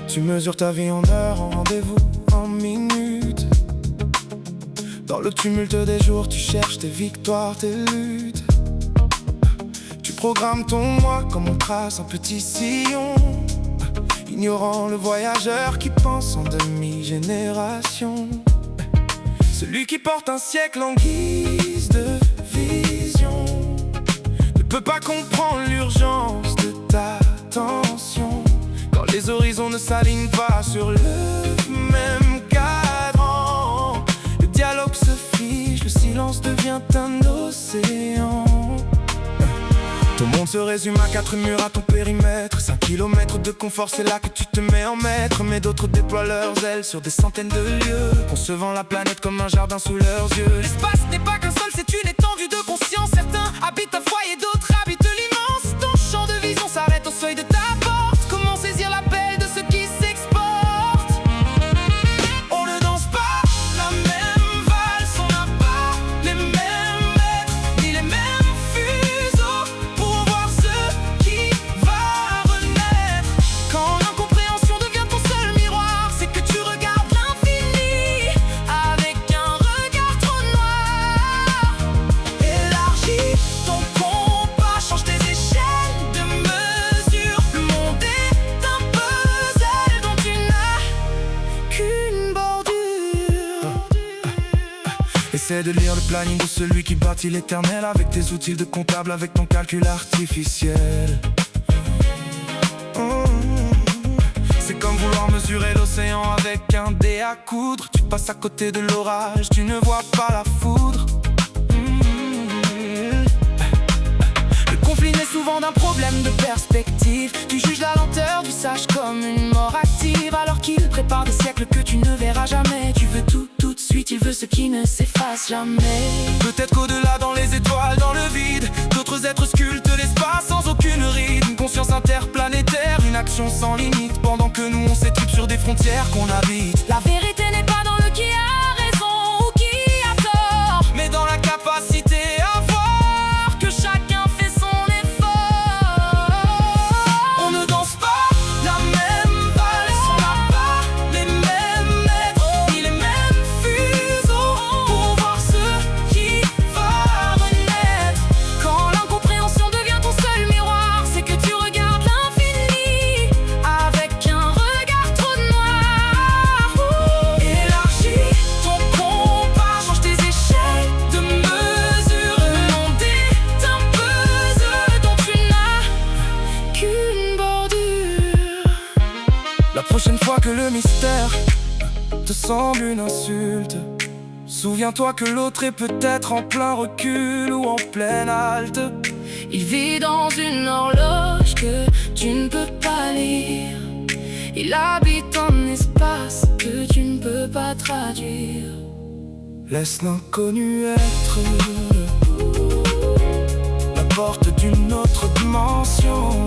Tu mesures ta vie en heures, en rendez-vous, en minutes. Dans le tumulte des jours, tu cherches tes victoires, tes luttes. Tu programmes ton moi comme on trace un petit sillon, ignorant le voyageur qui pense en demi-génération. Celui qui porte un siècle en guise de vision ne peut pas comprendre l'urgence de ta tension. Quand les horizons ne s'alignent pas sur le même cadran, le dialogue se fige, le silence devient un océan. Ton monde se résume à 4 murs à ton périmètre. 5 kilomètres de confort, c'est là que tu te mets en maître. Mais d'autres déploient leurs ailes sur des centaines de lieux, concevant la planète comme un jardin sous leurs yeux. L'espace n'est pas qu'un sol, c'est une étendue de conscience. Certains habitent un foyer, d'autres habitent l'immense. Ton champ de vision s'arrête au seuil de ta porte. Comment saisir l'appel de ceux qui s'exportent? On ne danse pas la même valse, on n'a pas les mêmes maîtres, ni les mêmes fuseaux pour voir ce qui va renaître. Quand l'incompréhension devient ton seul miroir, c'est que tu regardes l'infini avec un regard trop noir. Élargis ton compas, change tes échelles de mesure. Le monde est un puzzle dont tu n'as qu'une bordure. Essaie de lire le planning de celui qui bâtit l'éternel, avec tes outils de comptable, avec ton calcul artificiel. C'est comme vouloir mesurer l'océan avec un dé à coudre. Tu passes à côté de l'orage, tu ne vois pas la foudre. Le conflit naît souvent d'un problème de perspective. Tu juges la lenteur du sage comme une mort active, alors qu'il prépare des siècles que tu ne verras jamais. Tu veux tout de suite, il veut ce qui ne s'efface jamais. Peut-être qu'au-delà, dans les étoiles, dans le vide, d'autres êtres sculptent l'espace sans aucune ride. Une conscience interplanétaire, une action sans limite, pendant que nous on s'étripe sur des frontières qu'on habite. La vérité n'est pas dans le qui a raison ou qui a tort, Mais dans la capacité à voir que chacun fait son effort. on ne danse pas la même valse, on n'a pas les mêmes maîtres, Ni les mêmes fuseaux pour voir ce qui va renaître. Quand l'incompréhension devient ton seul miroir, c'est que tu regardes l'infini avec un regard trop noir. élargis Ton compas, change tes échelles de mesure. Le monde est un puzzle dont tu n'as qu'une bordure. La prochaine fois que le mystère te semble une insulte, souviens-toi que l'autre est peut-être en plein recul ou en pleine halte. Il vit dans une horloge que tu ne peux pas lire. Il habite un espace que tu ne peux pas traduire. Laisse l'inconnu être la porte d'une autre dimension.